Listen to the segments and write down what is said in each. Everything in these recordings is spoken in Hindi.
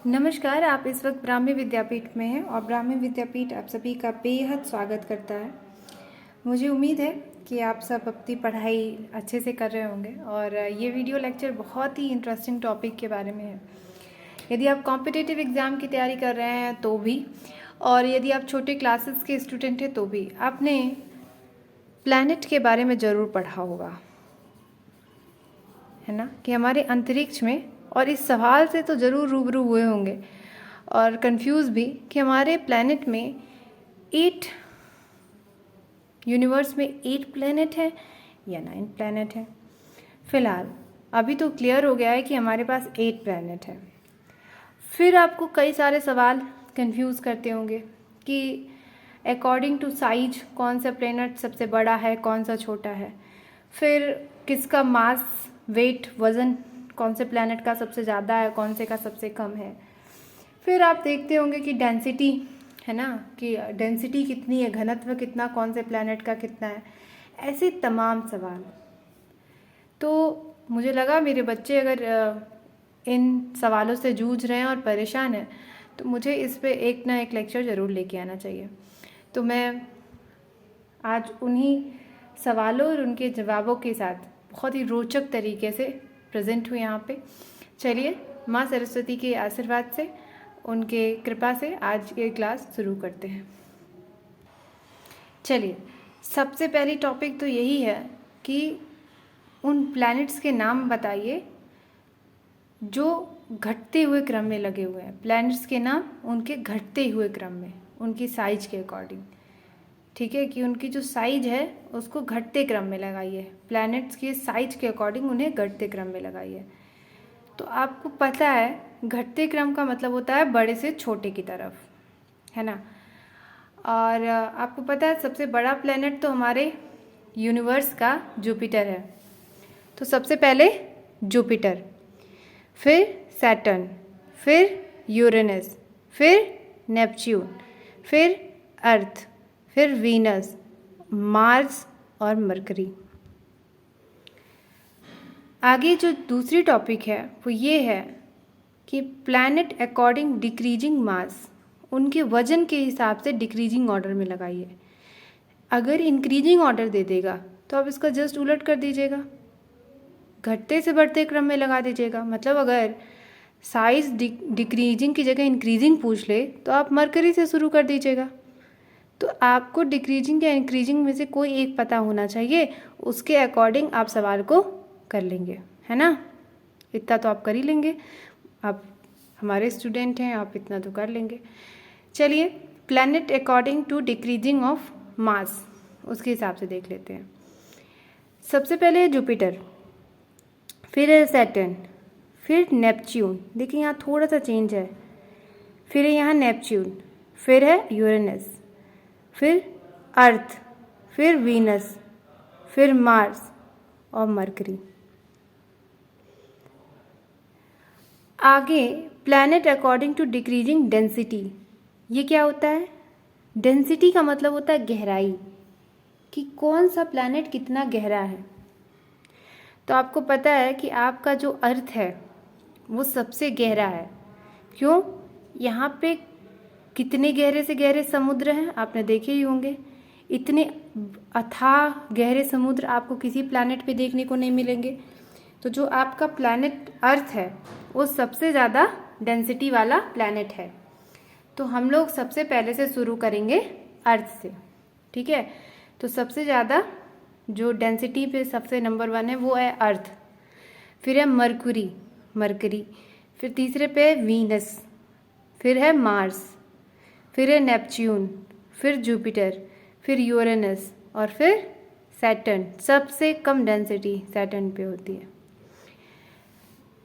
नमस्कार। आप इस वक्त ब्राह्मी विद्यापीठ में हैं और ब्राह्मी विद्यापीठ आप सभी का बेहद स्वागत करता है। मुझे उम्मीद है कि आप सब अपनी पढ़ाई अच्छे से कर रहे होंगे और ये वीडियो लेक्चर बहुत ही इंटरेस्टिंग टॉपिक के बारे में है। यदि आप कॉम्पिटिटिव एग्ज़ाम की तैयारी कर रहे हैं तो भी, और यदि आप छोटे क्लासेस के स्टूडेंट हैं तो भी, आपने प्लैनेट के बारे में ज़रूर पढ़ा होगा, है ना, कि हमारे अंतरिक्ष में, और इस सवाल से तो ज़रूर रूबरू हुए होंगे और कंफ्यूज भी कि हमारे प्लैनेट में 8 यूनिवर्स में 8 प्लैनेट है या 9 प्लैनेट है। फिलहाल अभी तो क्लियर हो गया है कि हमारे पास 8 प्लैनेट है। फिर आपको कई सारे सवाल कंफ्यूज करते होंगे कि अकॉर्डिंग टू साइज कौन सा प्लैनेट सबसे बड़ा है, कौन सा छोटा है, फिर किसका मास, वेट, वज़न कौन से प्लैनेट का सबसे ज़्यादा है, कौन से का सबसे कम है। फिर आप देखते होंगे कि डेंसिटी, है ना, कि डेंसिटी कितनी है, घनत्व कितना, कौन से प्लैनेट का कितना है, ऐसे तमाम सवाल। तो मुझे लगा मेरे बच्चे अगर इन सवालों से जूझ रहे हैं और परेशान हैं तो मुझे इस पे एक ना एक लेक्चर ज़रूर लेके आना चाहिए। तो मैं आज उन्हीं सवालों और उनके जवाबों के साथ बहुत ही रोचक तरीके से प्रेजेंट हुई यहाँ पे। चलिए, माँ सरस्वती के आशीर्वाद से, उनके कृपा से आज ये क्लास शुरू करते हैं। चलिए, सबसे पहली टॉपिक तो यही है कि उन प्लैनेट्स के नाम बताइए जो घटते हुए क्रम में लगे हुए हैं। प्लैनेट्स के नाम उनके घटते हुए क्रम में, उनकी साइज के अकॉर्डिंग, ठीक है, कि उनकी जो साइज है उसको घटते क्रम में लगाइए। प्लैनेट्स के साइज के अकॉर्डिंग उन्हें घटते क्रम में लगाइए। तो आपको पता है घटते क्रम का मतलब होता है बड़े से छोटे की तरफ, है ना। और आपको पता है सबसे बड़ा प्लैनेट तो हमारे यूनिवर्स का जुपिटर है। तो सबसे पहले जुपिटर, फिर सैटर्न, फिर यूरेनस, फिर नेपच्यून, फिर अर्थ, फिर वीनस, मार्स और मरकरी। आगे जो दूसरी टॉपिक है वो ये है कि प्लैनेट अकॉर्डिंग डिक्रीजिंग मास, उनके वजन के हिसाब से डिक्रीजिंग ऑर्डर में लगाइए। अगर इंक्रीजिंग ऑर्डर दे देगा तो आप इसका जस्ट उलट कर दीजिएगा, घटते से बढ़ते क्रम में लगा दीजिएगा। मतलब अगर साइज डिक्रीजिंग की जगह इंक्रीजिंग पूछ ले तो आप मरकरी से शुरू कर दीजिएगा। तो आपको डिक्रीजिंग या इंक्रीजिंग में से कोई एक पता होना चाहिए, उसके अकॉर्डिंग आप सवाल को कर लेंगे, है ना। इतना तो आप कर ही लेंगे, आप हमारे स्टूडेंट हैं, आप इतना तो कर लेंगे। चलिए, planet according to decreasing of mass, उसके हिसाब से देख लेते हैं। सबसे पहले है जुपिटर, फिर है सैटर्न, फिर नेपच्यून। देखिए यहाँ थोड़ा सा चेंज है, फिर है यहाँ नेपच्यून, फिर है यूरेनस, फिर अर्थ, फिर वीनस, फिर मार्स और मरकरी। आगे planet according to decreasing density. ये क्या होता है? डेंसिटी का मतलब होता है गहराई, कि कौन सा प्लैनेट कितना गहरा है। तो आपको पता है कि आपका जो अर्थ है वो सबसे गहरा है। क्यों? यहाँ पे कितने गहरे से गहरे समुद्र हैं आपने देखे ही होंगे। इतने अथाह गहरे समुद्र आपको किसी प्लैनेट पे देखने को नहीं मिलेंगे। तो जो आपका प्लैनेट अर्थ है वो सबसे ज़्यादा डेंसिटी वाला प्लैनेट है। तो हम लोग सबसे पहले से शुरू करेंगे अर्थ से, ठीक है। तो सबसे ज़्यादा जो डेंसिटी पे सबसे नंबर 1 है वो है अर्थ, फिर है मरकरी, फिर तीसरे पे वीनस, फिर है मार्स, फिर है नेपच्यून, फिर जुपिटर, फिर यूरेनस और फिर सैटर्न। सबसे कम डेंसिटी सैटर्न पे होती है।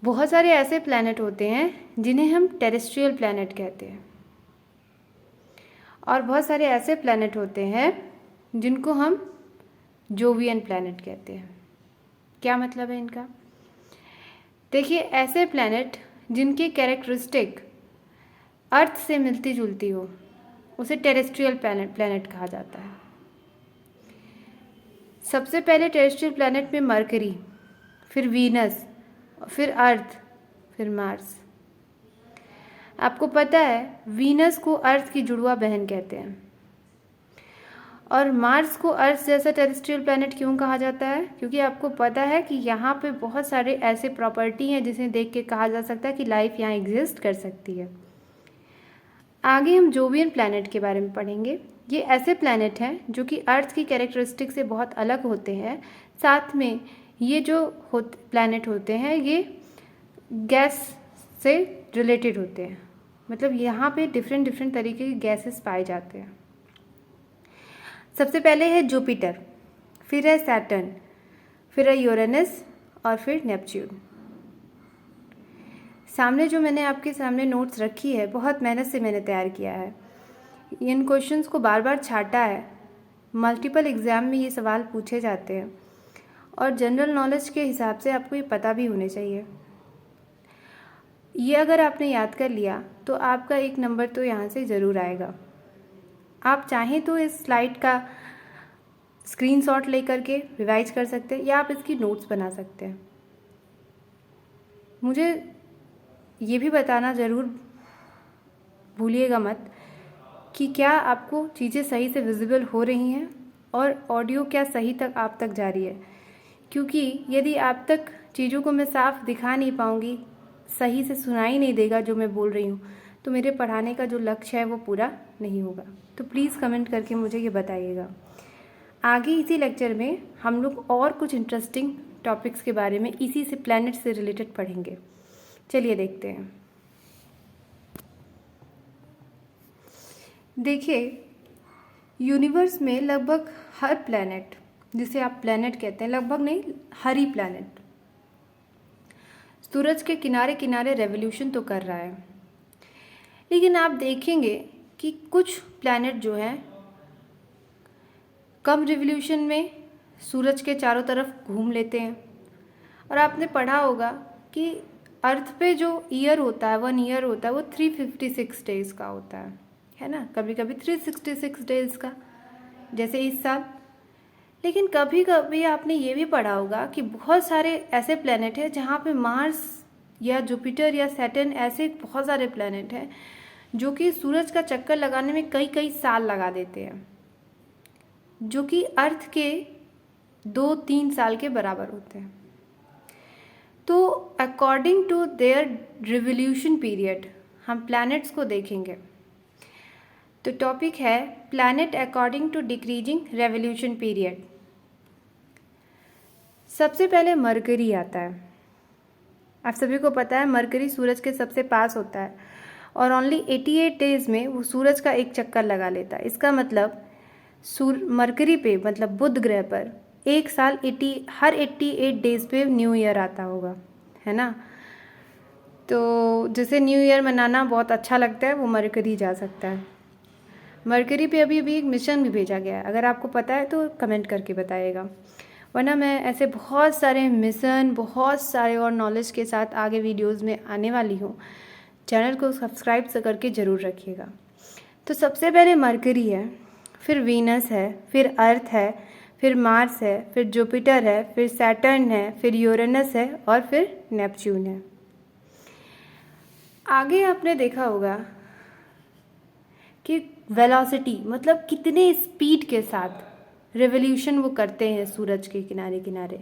बहुत सारे ऐसे प्लैनेट होते हैं जिन्हें हम टेरेस्ट्रियल प्लैनेट कहते हैं, और बहुत सारे ऐसे प्लैनेट होते हैं जिनको हम जोवियन प्लैनेट कहते हैं। क्या मतलब है इनका? देखिए, ऐसे प्लैनेट जिनकी कैरेक्टरिस्टिक अर्थ से मिलती जुलती हो उसे टेरेस्ट्रियल प्लैनेट कहा जाता है। सबसे पहले टेरेस्ट्रियल प्लैनेट में मरकरी, फिर वीनस, फिर अर्थ, फिर मार्स। आपको पता है वीनस को अर्थ की जुड़वा बहन कहते हैं, और मार्स को अर्थ जैसा टेरेस्ट्रियल प्लैनेट क्यों कहा जाता है? क्योंकि आपको पता है कि यहाँ पे बहुत सारे ऐसे प्रॉपर्टी हैं जिसे देख के कहा जा सकता है कि लाइफ यहाँ एग्जिस्ट कर सकती है। आगे हम जोवियन प्लैनेट के बारे में पढ़ेंगे। ये ऐसे प्लैनेट हैं जो कि अर्थ की कैरेक्टरिस्टिक से बहुत अलग होते हैं। साथ में ये जो प्लैनेट होते हैं ये गैस से रिलेटेड होते हैं, मतलब यहाँ पे डिफरेंट तरीके के गैसेस पाए जाते हैं। सबसे पहले है जुपिटर, फिर है सैटर्न, फिर है यूरेनस और फिर नेपच्यून। सामने जो मैंने आपके सामने नोट्स रखी है, बहुत मेहनत से मैंने तैयार किया है। इन क्वेश्चंस को बार बार छाटा है, मल्टीपल एग्ज़ाम में ये सवाल पूछे जाते हैं और जनरल नॉलेज के हिसाब से आपको ये पता भी होने चाहिए। ये अगर आपने याद कर लिया तो आपका 1 नंबर तो यहाँ से ज़रूर आएगा। आप चाहें तो इस स्लाइड का स्क्रीनशॉट लेकर के रिवाइज कर सकते हैं या आप इसकी नोट्स बना सकते हैं। मुझे ये भी बताना ज़रूर भूलिएगा मत कि क्या आपको चीज़ें सही से विजिबल हो रही हैं और ऑडियो क्या सही तक आप तक जा रही है, क्योंकि यदि आप तक चीज़ों को मैं साफ दिखा नहीं पाऊँगी, सही से सुनाई नहीं देगा जो मैं बोल रही हूँ, तो मेरे पढ़ाने का जो लक्ष्य है वो पूरा नहीं होगा। तो प्लीज़ कमेंट करके मुझे ये बताइएगा। आगे इसी लेक्चर में हम लोग और कुछ इंटरेस्टिंग टॉपिक्स के बारे में इसी से प्लैनेट से रिलेटेड पढ़ेंगे। चलिए देखते हैं। देखिए, यूनिवर्स में लगभग हर प्लैनेट, जिसे आप प्लैनेट कहते हैं, लगभग नहीं हर ही प्लैनेट सूरज के किनारे किनारे रेवोल्यूशन तो कर रहा है, लेकिन आप देखेंगे कि कुछ प्लैनेट जो हैं कम रिवोल्यूशन में सूरज के चारों तरफ घूम लेते हैं। और आपने पढ़ा होगा कि अर्थ पे जो ईयर होता है, 1 ईयर होता है, वो 356 डेज़ का होता है ना, कभी कभी 366 डेज़ का, जैसे इस साल। लेकिन कभी कभी आपने ये भी पढ़ा होगा कि बहुत सारे ऐसे प्लैनेट हैं जहाँ पे मार्स या जुपिटर या सैटर्न, ऐसे बहुत सारे प्लैनेट हैं जो कि सूरज का चक्कर लगाने में कई कई साल लगा देते हैं, जो कि अर्थ के 2-3 साल के बराबर होते हैं। तो according to their revolution period हम प्लैनेट्स को देखेंगे। तो टॉपिक है planet according to decreasing revolution period. सबसे पहले मरकरी आता है। आप सभी को पता है मरकरी सूरज के सबसे पास होता है और ओनली 88 डेज़ में वो सूरज का एक चक्कर लगा लेता है। इसका मतलब मरकरी पे, मतलब बुध ग्रह पर, एक साल हर 88 डेज़ पे न्यू ईयर आता होगा, है ना। तो जिसे न्यू ईयर मनाना बहुत अच्छा लगता है वो मरकरी जा सकता है। मरकरी पे अभी एक मिशन भी भेजा गया है, अगर आपको पता है तो कमेंट करके बताइएगा, वरना मैं ऐसे बहुत सारे मिशन, बहुत सारे और नॉलेज के साथ आगे वीडियोस में आने वाली हूँ। चैनल को सब्सक्राइब करके ज़रूर रखिएगा। तो सबसे पहले मरकरी है, फिर वीनस है, फिर अर्थ है, फिर मार्स है, फिर जुपिटर है, फिर सैटर्न है, फिर यूरेनस है और फिर नेपच्यून है। आगे आपने देखा होगा कि वेलोसिटी, मतलब कितने स्पीड के साथ रिवोल्यूशन वो करते हैं सूरज के किनारे किनारे,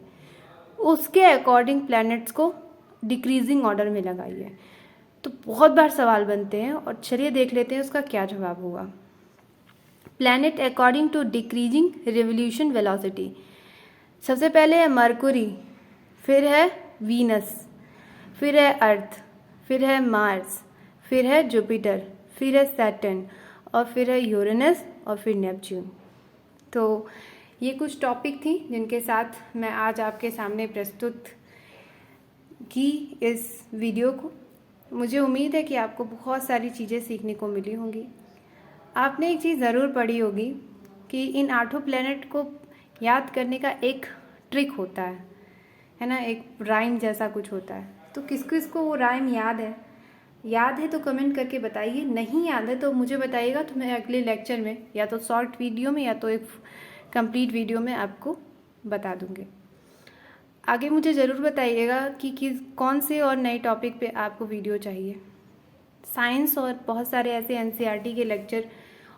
उसके अकॉर्डिंग प्लैनेट्स को डिक्रीजिंग ऑर्डर में लगाइए। तो बहुत बार सवाल बनते हैं और चलिए देख लेते हैं उसका क्या जवाब होगा। Planet according to decreasing revolution velocity, सबसे पहले है मरकुरी, फिर है वीनस, फिर है अर्थ, फिर है मार्स, फिर है जुपिटर, फिर है सैटर्न और फिर है यूरेनस और फिर नेपच्यून। तो ये कुछ टॉपिक थी जिनके साथ मैं आज आपके सामने प्रस्तुत की इस वीडियो को। मुझे उम्मीद है कि आपको बहुत सारी चीज़ें सीखने को मिली होंगी। आपने एक चीज़ ज़रूर पढ़ी होगी कि इन 8 प्लैनेट को याद करने का एक ट्रिक होता है ना, एक राइम जैसा कुछ होता है। तो किस किस को वो राइम याद है तो कमेंट करके बताइए, नहीं याद है तो मुझे बताइएगा, तो मैं अगले लेक्चर में या तो शॉर्ट वीडियो में या तो एक कंप्लीट वीडियो में आपको बता दूँगी। आगे मुझे ज़रूर बताइएगा कि कौन से और नए टॉपिक पे आपको वीडियो चाहिए। साइंस और बहुत सारे ऐसे एनसीईआरटी के लेक्चर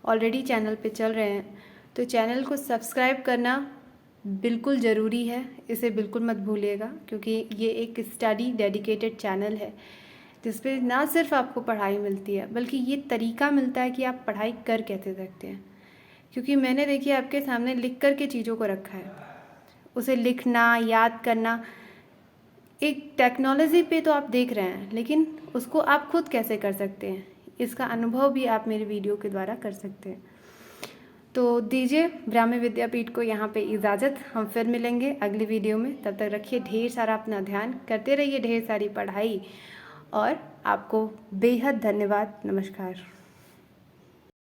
ऑलरेडी चैनल पे चल रहे हैं, तो चैनल को सब्सक्राइब करना बिल्कुल ज़रूरी है, इसे बिल्कुल मत भूलिएगा, क्योंकि ये एक स्टडी डेडिकेटेड चैनल है जिस पे ना सिर्फ आपको पढ़ाई मिलती है बल्कि ये तरीका मिलता है कि आप पढ़ाई कर कैसे सकते हैं। क्योंकि मैंने देखिए आपके सामने लिख कर के चीज़ों को रखा है, उसे लिखना, याद करना, एक टेक्नोलॉजी पे तो आप देख रहे हैं, लेकिन उसको आप खुद कैसे कर सकते हैं, इसका अनुभव भी आप मेरे वीडियो के द्वारा कर सकते हैं। तो दीजिए ब्राह्मी विद्यापीठ को यहाँ पे इजाज़त, हम फिर मिलेंगे अगली वीडियो में। तब तक रखिए ढेर सारा अपना ध्यान, करते रहिए ढेर सारी पढ़ाई, और आपको बेहद धन्यवाद। नमस्कार।